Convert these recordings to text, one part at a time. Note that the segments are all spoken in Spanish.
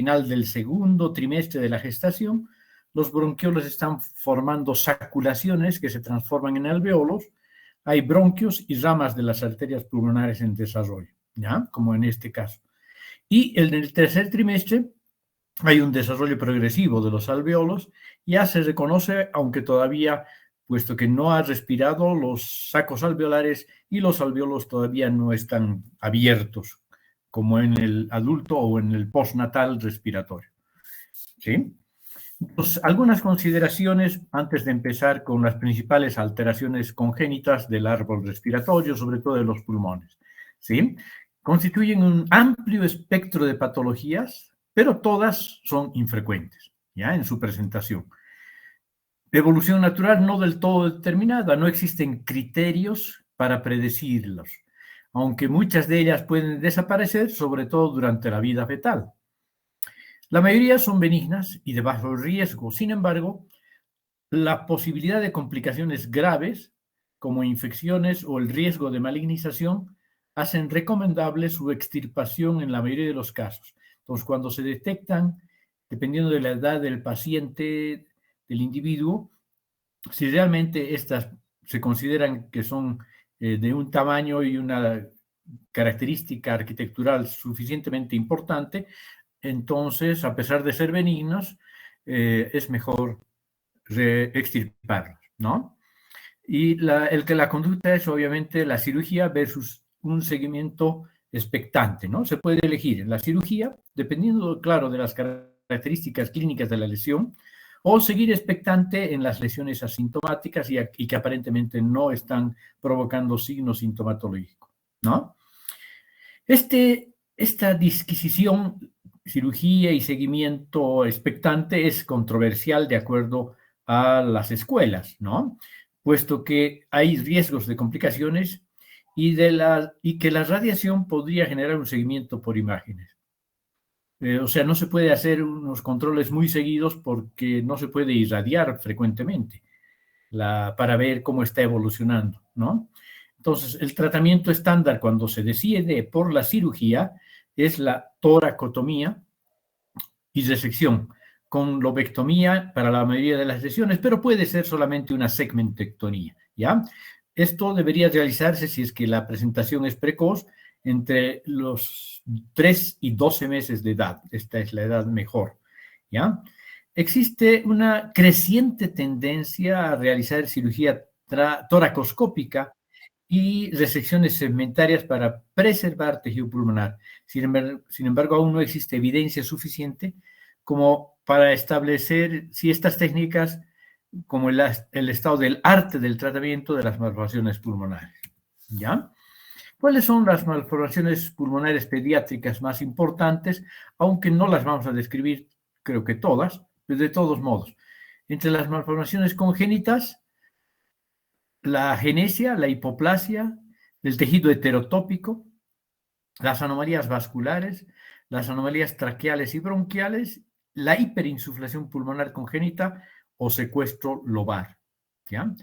final del segundo trimestre de la gestación, los bronquiolos están formando saculaciones que se transforman en alveolos. Hay bronquios y ramas de las arterias pulmonares en desarrollo, ¿ya? Como en este caso. Y en el tercer trimestre hay un desarrollo progresivo de los alveolos. Ya se reconoce, aunque todavía, puesto que no ha respirado, los sacos alveolares y los alveolos todavía no están abiertos, como en el adulto o en el postnatal respiratorio. ¿Sí? Pues, algunas consideraciones antes de empezar con las principales alteraciones congénitas del árbol respiratorio, sobre todo de los pulmones. ¿Sí? Constituyen un amplio espectro de patologías, pero todas son infrecuentes, ¿ya? En su presentación. De evolución natural no del todo determinada, no existen criterios para predecirlos, aunque muchas de ellas pueden desaparecer, sobre todo durante la vida fetal. La mayoría son benignas y de bajo riesgo. Sin embargo, la posibilidad de complicaciones graves, como infecciones o el riesgo de malignización, hacen recomendable su extirpación en la mayoría de los casos. Entonces, cuando se detectan, dependiendo de la edad del paciente, del individuo, si realmente estas se consideran que son de un tamaño y una característica arquitectural suficientemente importante, entonces, a pesar de ser benignos, es mejor extirparlos, ¿no? Y la conducta es obviamente la cirugía versus un seguimiento expectante, ¿no? Se puede elegir la cirugía, dependiendo, claro, de las características clínicas de la lesión, o seguir expectante en las lesiones asintomáticas y que aparentemente no están provocando signos sintomatológicos, ¿no? Esta disquisición, cirugía y seguimiento expectante es controversial de acuerdo a las escuelas, ¿no? Puesto que hay riesgos de complicaciones y que la radiación podría generar un seguimiento por imágenes. O sea, no se puede hacer unos controles muy seguidos porque no se puede irradiar frecuentemente para ver cómo está evolucionando, ¿no? Entonces, el tratamiento estándar cuando se decide por la cirugía es la toracotomía y resección, con lobectomía para la mayoría de las lesiones, pero puede ser solamente una segmentectomía, ¿ya? Esto debería realizarse si es que la presentación es precoz, entre los 3 y 12 meses de edad. Esta es la edad mejor, ¿ya? Existe una creciente tendencia a realizar cirugía toracoscópica y resecciones segmentarias para preservar tejido pulmonar. Sin embargo, aún no existe evidencia suficiente como para establecer si estas técnicas, como el estado del arte del tratamiento de las malformaciones pulmonares. ¿Ya? ¿Cuáles son las malformaciones pulmonares pediátricas más importantes? Aunque no las vamos a describir, creo que todas, pero de todos modos. Entre las malformaciones congénitas, la agenesia, la hipoplasia, el tejido heterotópico, las anomalías vasculares, las anomalías traqueales y bronquiales, la hiperinsuflación pulmonar congénita o secuestro lobar, ¿ya?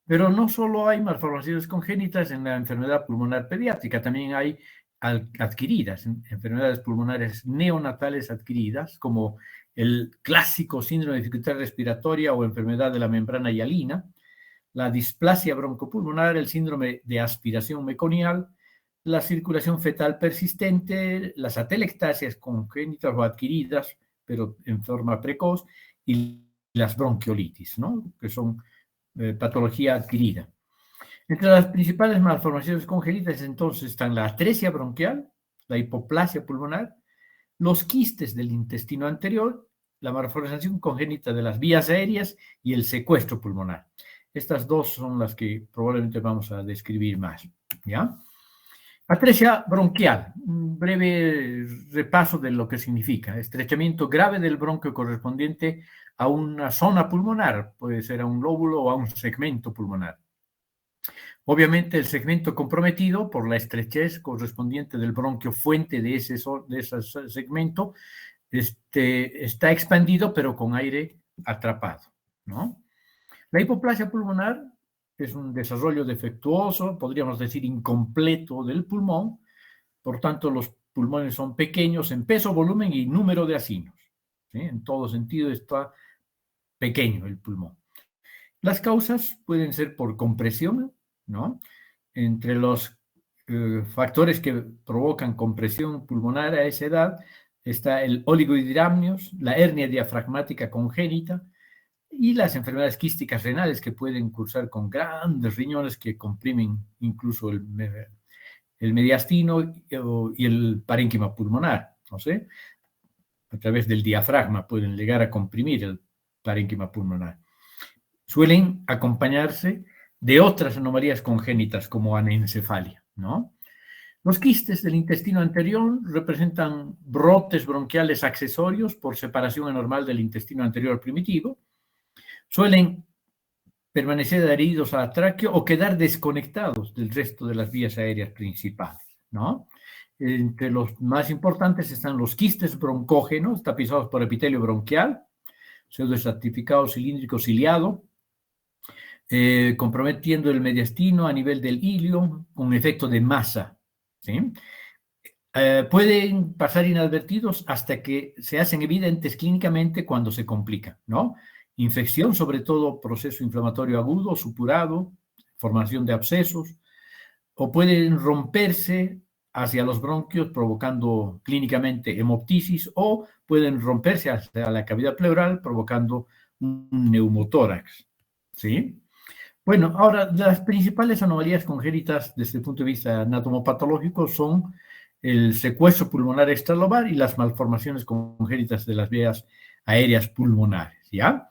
Pero no solo hay malformaciones congénitas en la enfermedad pulmonar pediátrica, también hay adquiridas, enfermedades pulmonares neonatales adquiridas, como el clásico síndrome de dificultad respiratoria o enfermedad de la membrana hialina, la displasia broncopulmonar, el síndrome de aspiración meconial, la circulación fetal persistente, las atelectasias congénitas o adquiridas, pero en forma precoz, y las bronquiolitis, ¿no? Que son patología adquirida. Entre las principales malformaciones congénitas entonces están la atresia bronquial, la hipoplasia pulmonar, los quistes del intestino anterior, la malformación congénita de las vías aéreas y el secuestro pulmonar. Estas dos son las que probablemente vamos a describir más, ¿ya? Atresia bronquial, un breve repaso de lo que significa. Estrechamiento grave del bronquio correspondiente a una zona pulmonar, puede ser a un lóbulo o a un segmento pulmonar. Obviamente el segmento comprometido por la estrechez correspondiente del bronquio fuente de ese segmento está expandido pero con aire atrapado, ¿no? La hipoplasia pulmonar es un desarrollo defectuoso, podríamos decir incompleto del pulmón, por tanto los pulmones son pequeños en peso, volumen y número de asinos, ¿sí? En todo sentido está pequeño el pulmón. Las causas pueden ser por compresión, ¿no? Entre los factores que provocan compresión pulmonar a esa edad está el oligohidramnios, la hernia diafragmática congénita y las enfermedades quísticas renales que pueden cursar con grandes riñones que comprimen incluso el mediastino y el parénquima pulmonar, ¿no sé? A través del diafragma pueden llegar a comprimir el parénquima pulmonar. Suelen acompañarse de otras anomalías congénitas como anencefalia, ¿no? Los quistes del intestino anterior representan brotes bronquiales accesorios por separación anormal del intestino anterior primitivo. Suelen permanecer adheridos a la tráquea o quedar desconectados del resto de las vías aéreas principales, ¿no? Entre los más importantes están los quistes broncógenos, tapizados por epitelio bronquial, pseudoestratificado cilíndrico ciliado, comprometiendo el mediastino a nivel del ilio con efecto de masa, ¿sí? Pueden pasar inadvertidos hasta que se hacen evidentes clínicamente cuando se complican, ¿no? Infección, sobre todo proceso inflamatorio agudo, supurado, formación de abscesos, o pueden romperse hacia los bronquios provocando clínicamente hemoptisis o pueden romperse hacia la cavidad pleural provocando un neumotórax, ¿sí? Bueno, ahora, las principales anomalías congénitas desde el punto de vista anatomopatológico son el secuestro pulmonar extralobar y las malformaciones congénitas de las vías aéreas pulmonares, ¿ya?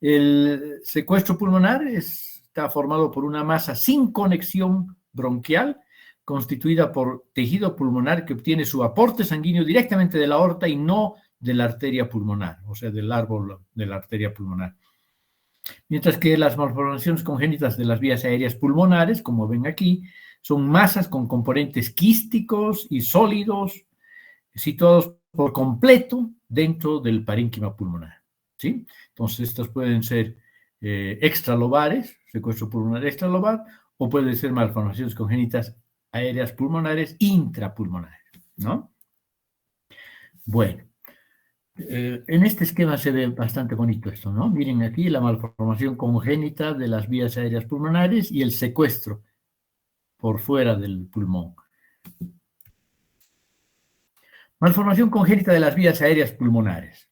El secuestro pulmonar está formado por una masa sin conexión bronquial, constituida por tejido pulmonar que obtiene su aporte sanguíneo directamente de la aorta y no de la arteria pulmonar, o sea, del árbol de la arteria pulmonar. Mientras que las malformaciones congénitas de las vías aéreas pulmonares, como ven aquí, son masas con componentes quísticos y sólidos situados por completo dentro del parénquima pulmonar, ¿sí? Entonces, estos pueden ser extralobares, secuestro pulmonar extralobar, o pueden ser malformaciones congénitas aéreas pulmonares intrapulmonares, ¿no? Bueno. En este esquema se ve bastante bonito esto, ¿no? Miren aquí la malformación congénita de las vías aéreas pulmonares y el secuestro por fuera del pulmón. Malformación congénita de las vías aéreas pulmonares.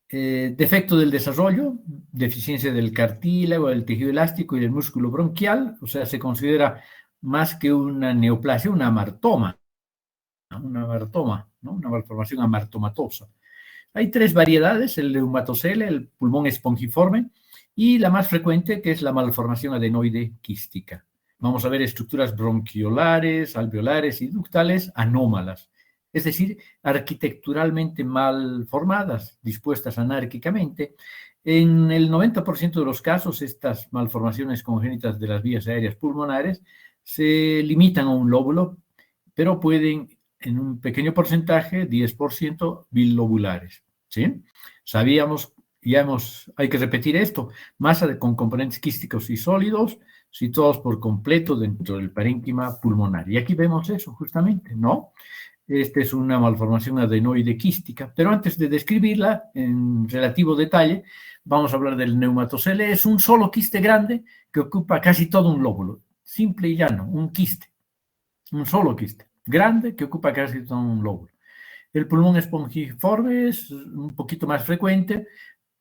Defecto del desarrollo, deficiencia del cartílago, del tejido elástico y del músculo bronquial, o sea, se considera más que una neoplasia, una amartoma, ¿no? Una malformación amartomatosa. Hay tres variedades, el neumatocele, el pulmón espongiforme, y la más frecuente, que es la malformación adenoide quística. Vamos a ver estructuras bronquiolares, alveolares y ductales anómalas, es decir, arquitecturalmente mal formadas, dispuestas anárquicamente. En el 90% de los casos, estas malformaciones congénitas de las vías aéreas pulmonares se limitan a un lóbulo, pero pueden en un pequeño porcentaje, 10%, bilobulares, ¿sí? Sabíamos, hay que repetir esto, masa con componentes quísticos y sólidos, situados por completo dentro del parénquima pulmonar. Y aquí vemos eso, justamente, ¿no? Esta es una malformación adenoide quística, pero antes de describirla en relativo detalle, vamos a hablar del neumatocele. Es un solo quiste grande que ocupa casi todo un lóbulo, simple y llano, un quiste, un solo quiste grande que ocupa casi todo un lóbulo. El pulmón espongiforme es un poquito más frecuente.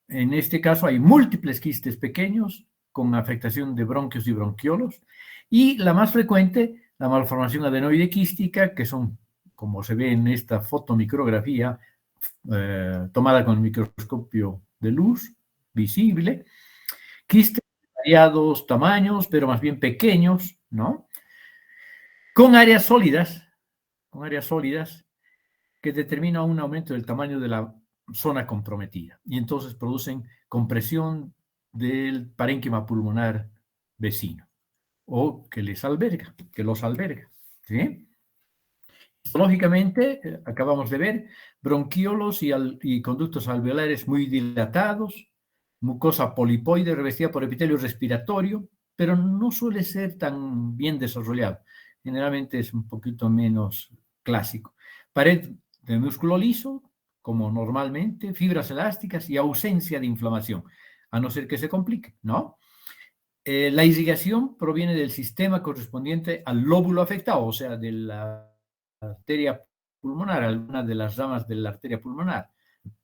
En este caso hay múltiples quistes pequeños con afectación de bronquios y bronquiolos. Y la más frecuente, la malformación adenoide quística, que son, como se ve en esta fotomicrografía tomada con el microscopio de luz visible, quistes de variados tamaños, pero más bien pequeños, ¿no? Con áreas sólidas que determina un aumento del tamaño de la zona comprometida y entonces producen compresión del parénquima pulmonar vecino o que los alberga, ¿sí? Histológicamente, acabamos de ver bronquiolos y conductos alveolares muy dilatados, mucosa polipoide revestida por epitelio respiratorio, pero no suele ser tan bien desarrollado. Generalmente es un poquito menos clásico. pared de músculo liso, como normalmente, fibras elásticas y ausencia de inflamación, a no ser que se complique, ¿no? La irrigación proviene del sistema correspondiente al lóbulo afectado, o sea, de la arteria pulmonar, alguna de las ramas de la arteria pulmonar.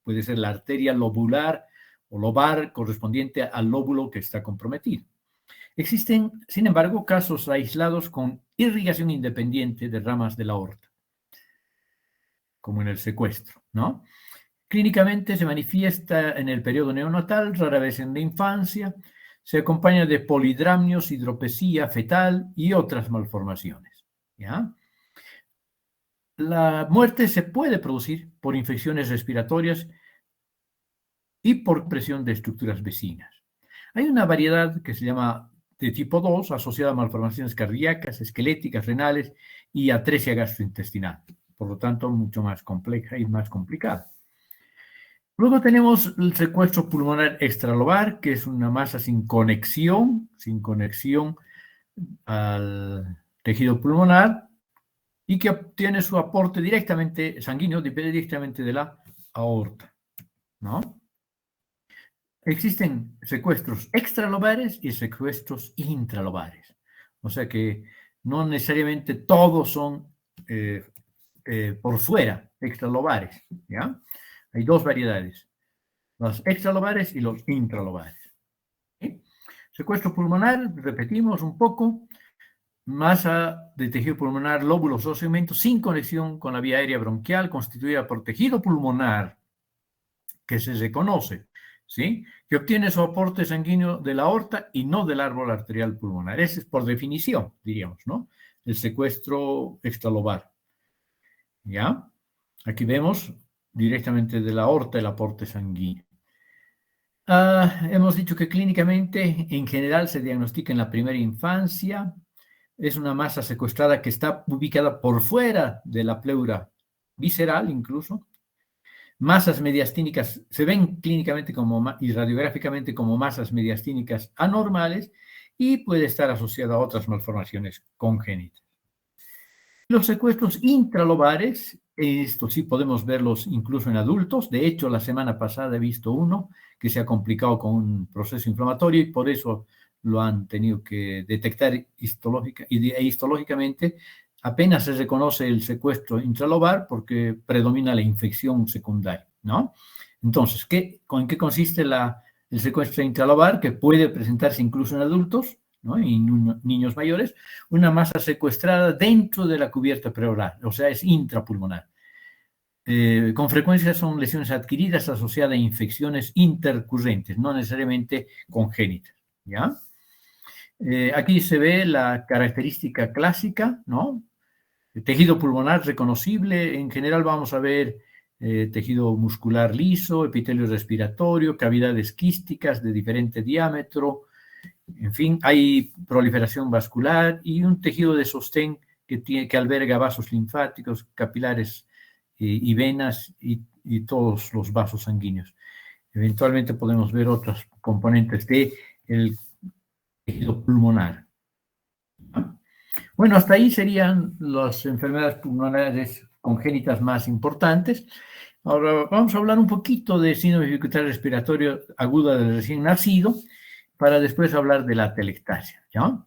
Puede ser la arteria lobular o lobar correspondiente al lóbulo que está comprometido. Existen, sin embargo, casos aislados con irrigación independiente de ramas de la aorta, como en el secuestro, ¿no? Clínicamente se manifiesta en el periodo neonatal, rara vez en la infancia, se acompaña de polidramnios, hidropesía fetal y otras malformaciones, ¿ya? La muerte se puede producir por infecciones respiratorias y por presión de estructuras vecinas. Hay una variedad que se llama de tipo 2, asociada a malformaciones cardíacas, esqueléticas, renales y atresia gastrointestinal. Por lo tanto, mucho más compleja y más complicada. Luego tenemos el secuestro pulmonar extralobar, que es una masa sin conexión al tejido pulmonar y que obtiene su aporte directamente sanguíneo, directamente de la aorta, ¿no? Existen secuestros extralobares y secuestros intralobares. O sea que no necesariamente todos son por fuera, extralobares, ¿ya? Hay dos variedades, los extralobares y los intralobares. ¿Sí? Secuestro pulmonar, repetimos un poco, masa de tejido pulmonar, lóbulos o segmentos sin conexión con la vía aérea bronquial, constituida por tejido pulmonar que se reconoce, ¿sí? Que obtiene su aporte sanguíneo de la aorta y no del árbol arterial pulmonar. Ese es por definición, diríamos, ¿no? El secuestro extralobar. ¿Ya? Aquí vemos directamente de la aorta el aporte sanguíneo. Hemos dicho que clínicamente, en general, se diagnostica en la primera infancia. Es una masa secuestrada que está ubicada por fuera de la pleura visceral, incluso. Masas mediastínicas se ven clínicamente y radiográficamente como masas mediastínicas anormales y puede estar asociada a otras malformaciones congénitas. Los secuestros intralobares, esto sí podemos verlos incluso en adultos. De hecho, la semana pasada he visto uno que se ha complicado con un proceso inflamatorio y por eso lo han tenido que detectar histológicamente. Apenas se reconoce el secuestro intralobar porque predomina la infección secundaria, ¿no? Entonces, ¿en qué consiste el secuestro intralobar? Que puede presentarse incluso en adultos, ¿no? Y niños mayores, una masa secuestrada dentro de la cubierta preoral, o sea, es intrapulmonar. Con frecuencia son lesiones adquiridas asociadas a infecciones intercurrentes, no necesariamente congénitas, ¿ya? Aquí se ve la característica clásica, ¿no? El tejido pulmonar reconocible, en general vamos a ver tejido muscular liso, epitelio respiratorio, cavidades quísticas de diferente diámetro, en fin, hay proliferación vascular y un tejido de sostén que alberga vasos linfáticos, capilares y venas y todos los vasos sanguíneos. Eventualmente podemos ver otros componentes del tejido pulmonar. Bueno, hasta ahí serían las enfermedades pulmonares congénitas más importantes. Ahora vamos a hablar un poquito de síndrome de dificultad respiratoria aguda del recién nacido, para después hablar de la atelectasia, ¿ya?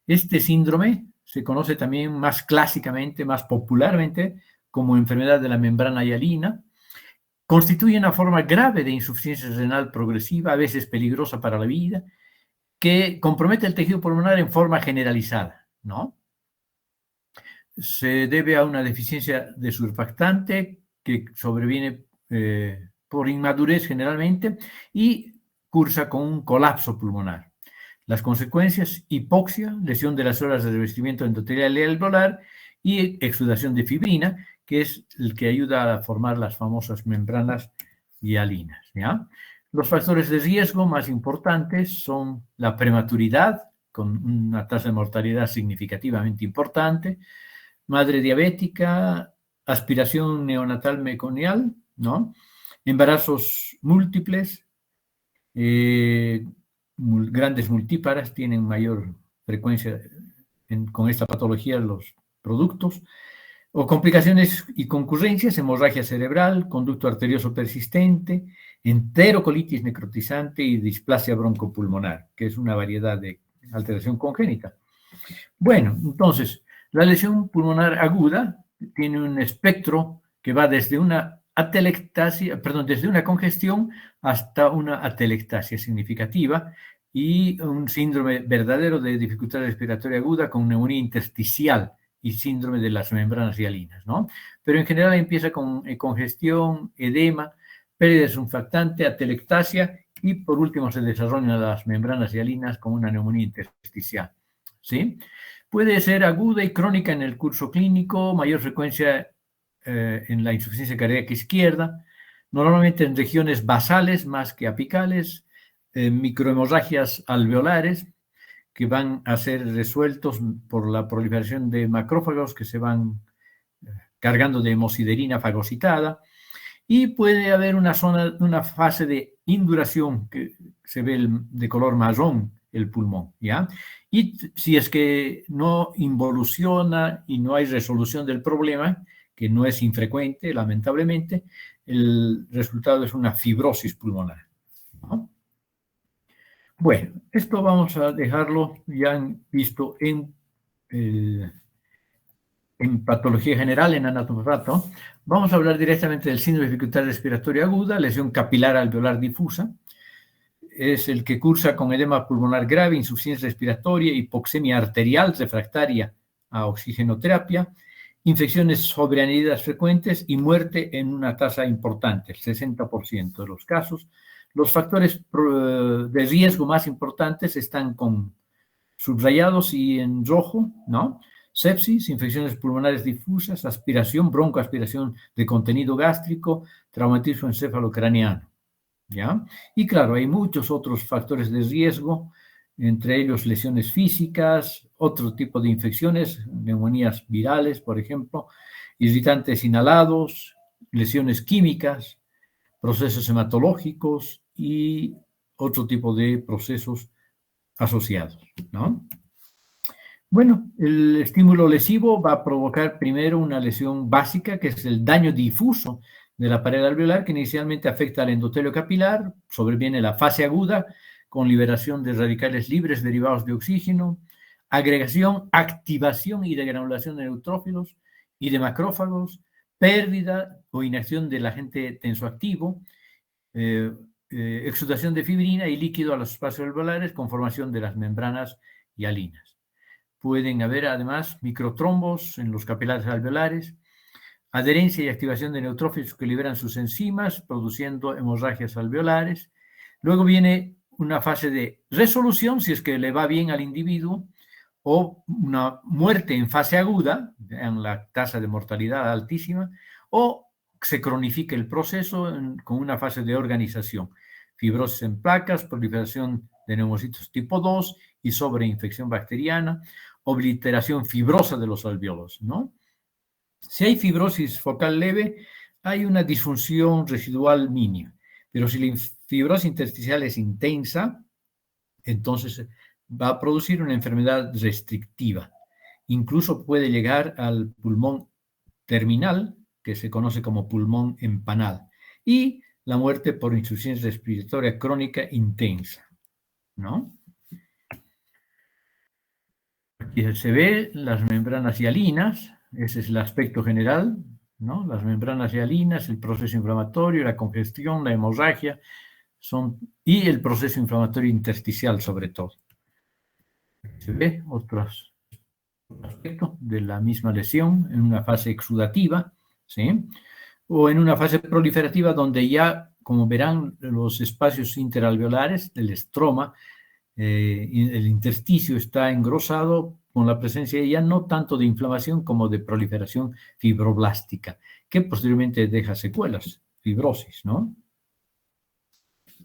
Este síndrome se conoce también más clásicamente, más popularmente, como enfermedad de la membrana hialina. Constituye una forma grave de insuficiencia renal progresiva, a veces peligrosa para la vida, que compromete el tejido pulmonar en forma generalizada, ¿no? Se debe a una deficiencia de surfactante que sobreviene por inmadurez generalmente y cursa con un colapso pulmonar. Las consecuencias: hipoxia, lesión de las células de revestimiento endotelial y alveolar y exudación de fibrina, que es el que ayuda a formar las famosas membranas hialinas, ¿ya? Los factores de riesgo más importantes son la prematuridad, con una tasa de mortalidad significativamente importante, madre diabética, aspiración neonatal meconial, ¿no? Embarazos múltiples, grandes multíparas tienen mayor frecuencia con esta patología los productos, O complicaciones y concurrencias, hemorragia cerebral, conducto arterioso persistente, enterocolitis necrotizante y displasia broncopulmonar, que es una variedad de alteración congénita. Bueno, entonces, la lesión pulmonar aguda tiene un espectro que va desde una atelectasia, perdón, desde una congestión hasta una atelectasia significativa y un síndrome verdadero de dificultad respiratoria aguda con neumonía intersticial y síndrome de las membranas hialinas, ¿no? Pero en general empieza con congestión, edema, pérdida surfactante, atelectasia y por último se desarrollan las membranas hialinas con una neumonía intersticial, ¿sí? Puede ser aguda y crónica en el curso clínico, mayor frecuencia en la insuficiencia cardíaca izquierda, normalmente en regiones basales más que apicales, microhemorragias alveolares que van a ser resueltos por la proliferación de macrófagos que se van cargando de hemosiderina fagocitada, y puede haber una fase de induración que se ve de color marrón el pulmón, ¿ya? Y si es que no involuciona y no hay resolución del problema, que no es infrecuente, lamentablemente, el resultado es una fibrosis pulmonar, ¿no? Bueno, esto vamos a dejarlo ya visto en patología general, en anatomía. Vamos a hablar directamente del síndrome de dificultad respiratoria aguda, lesión capilar alveolar difusa. Es el que cursa con edema pulmonar grave, insuficiencia respiratoria, hipoxemia arterial refractaria a oxigenoterapia, infecciones sobreañadidas frecuentes y muerte en una tasa importante, 60% de los casos. Los factores de riesgo más importantes están subrayados y en rojo, ¿no? Sepsis, infecciones pulmonares difusas, aspiración, broncoaspiración de contenido gástrico, traumatismo encefalocraneano, ¿ya? Y claro, hay muchos otros factores de riesgo, entre ellos lesiones físicas, otro tipo de infecciones, neumonías virales, por ejemplo, irritantes inhalados, lesiones químicas, procesos hematológicos y otro tipo de procesos asociados, ¿no? Bueno, el estímulo lesivo va a provocar primero una lesión básica, que es el daño difuso de la pared alveolar, que inicialmente afecta al endotelio capilar, sobreviene la fase aguda con liberación de radicales libres derivados de oxígeno, agregación, activación y degranulación de neutrófilos y de macrófagos, pérdida o inacción del agente tensoactivo, exudación de fibrina y líquido a los espacios alveolares con formación de las membranas hialinas. Pueden haber además microtrombos en los capilares alveolares, adherencia y activación de neutrófilos que liberan sus enzimas, produciendo hemorragias alveolares. Luego viene una fase de resolución, si es que le va bien al individuo, o una muerte en fase aguda, en la tasa de mortalidad altísima, o se cronifica el proceso con una fase de organización, fibrosis en placas, proliferación de neumocitos tipo 2 y sobreinfección bacteriana, obliteración fibrosa de los alvéolos, ¿no? Si hay fibrosis focal leve, hay una disfunción residual mínima, pero si la fibrosis intersticial es intensa, entonces va a producir una enfermedad restrictiva. Incluso puede llegar al pulmón terminal, que se conoce como pulmón empanado, y la muerte por insuficiencia respiratoria crónica intensa, ¿no? Aquí se ve las membranas hialinas, ese es el aspecto general, ¿no? Las membranas hialinas, el proceso inflamatorio, la congestión, la hemorragia, y el proceso inflamatorio intersticial sobre todo. Se ve otros aspectos de la misma lesión en una fase exudativa, ¿sí? O en una fase proliferativa donde ya, como verán, los espacios interalveolares del estroma, el intersticio está engrosado con la presencia ya no tanto de inflamación como de proliferación fibroblástica, que posteriormente deja secuelas, fibrosis, ¿no?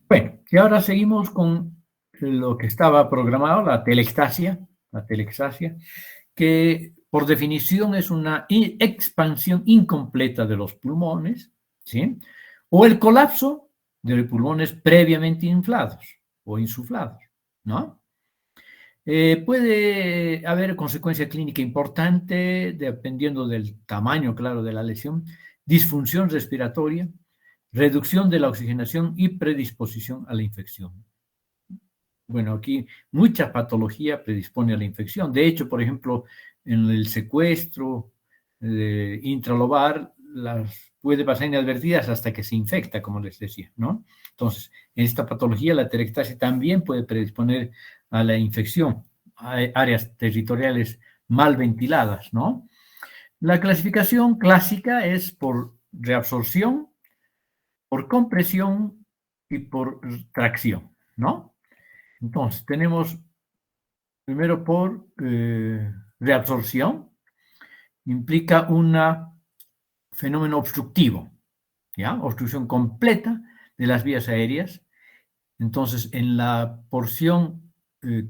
Bueno, y ahora seguimos con lo que estaba programado, la telextasia, que por definición es una expansión incompleta de los pulmones, ¿sí? O el colapso de los pulmones previamente inflados o insuflados, ¿no? Puede haber consecuencia clínica importante dependiendo del tamaño, claro, de la lesión, disfunción respiratoria, reducción de la oxigenación y predisposición a la infección. Bueno, aquí mucha patología predispone a la infección. De hecho, por ejemplo, en el secuestro intralobar, puede pasar inadvertidas hasta que se infecta, como les decía, ¿no? Entonces, en esta patología, la atelectasia también puede predisponer a la infección, a áreas territoriales mal ventiladas, ¿no? La clasificación clásica es por reabsorción, por compresión y por tracción, ¿no? Entonces, tenemos primero por reabsorción, implica un fenómeno obstructivo, ¿ya? Obstrucción completa de las vías aéreas. Entonces, en la porción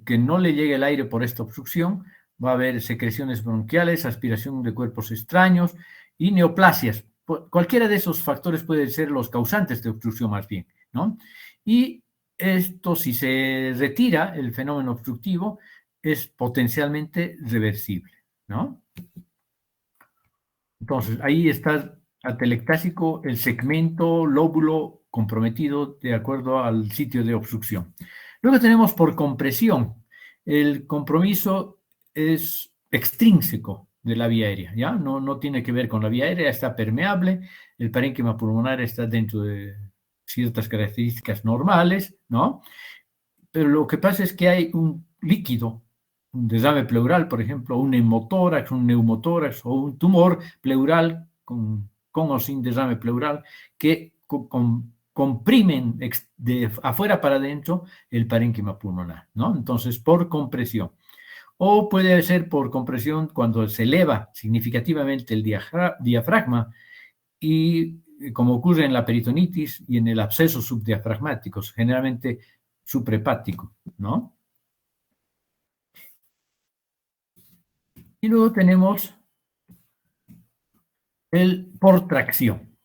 que no le llegue el aire por esta obstrucción, va a haber secreciones bronquiales, aspiración de cuerpos extraños y neoplasias. Cualquiera de esos factores pueden ser los causantes de obstrucción más bien, ¿no? Y esto, si se retira el fenómeno obstructivo, es potencialmente reversible, ¿no? Entonces, ahí está atelectásico el segmento lóbulo comprometido de acuerdo al sitio de obstrucción. Luego tenemos por compresión. El compromiso es extrínseco de la vía aérea, ¿ya? No tiene que ver con la vía aérea, está permeable, el parénquima pulmonar está dentro de ciertas características normales, ¿no? Pero lo que pasa es que hay un líquido, un desame pleural, por ejemplo, un hemotórax, un neumotórax o un tumor pleural con o sin desame pleural que comprimen de afuera para adentro el parénquima pulmonar, ¿no? Entonces, por compresión. O puede ser por compresión cuando se eleva significativamente el diafragma y como ocurre en la peritonitis y en el absceso subdiafragmáticos, generalmente suprahepático, ¿no? Y luego tenemos el por tracción,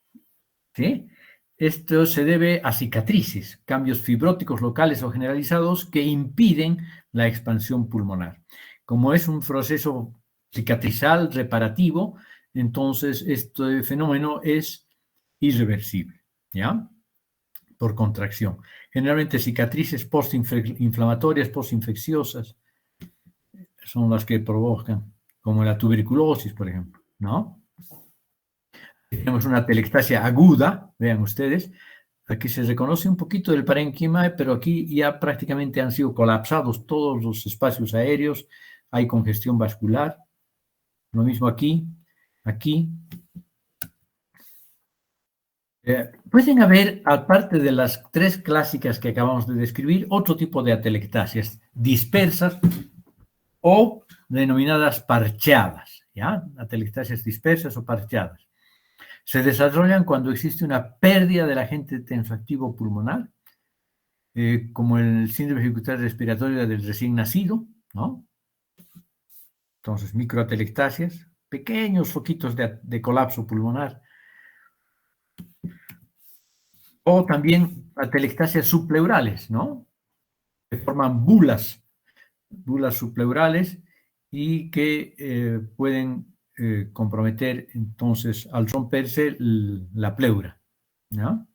¿sí? Esto se debe a cicatrices, cambios fibróticos locales o generalizados que impiden la expansión pulmonar. Como es un proceso cicatrizal reparativo, entonces este fenómeno es irreversible, ¿ya? Por contracción. Generalmente cicatrices postinflamatorias, postinfecciosas, son las que provocan, como la tuberculosis, por ejemplo, ¿no? Tenemos una atelectasia aguda, vean ustedes, aquí se reconoce un poquito del parénquima, pero aquí ya prácticamente han sido colapsados todos los espacios aéreos, hay congestión vascular, lo mismo aquí, aquí. Pueden haber, aparte de las tres clásicas que acabamos de describir, otro tipo de atelectasias dispersas o denominadas parcheadas, ¿ya? Atelectasias dispersas o parcheadas. Se desarrollan cuando existe una pérdida del agente tensoactivo pulmonar, como el síndrome de dificultad respiratoria del recién nacido, ¿no? Entonces, microatelectasias, pequeños foquitos de colapso pulmonar. O también atelectasias subpleurales, ¿no? Que forman bulas subpleurales y que pueden comprometer entonces al romperse la pleura, ¿no?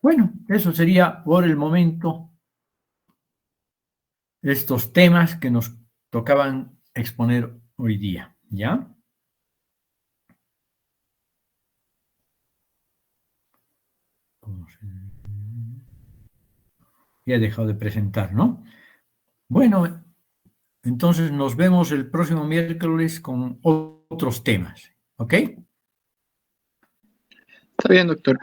Bueno, eso sería por el momento estos temas que nos tocaban exponer hoy día, ¿ya? Ya he dejado de presentar, ¿no? Bueno, entonces nos vemos el próximo miércoles con otros temas, ¿ok? Está bien, doctor.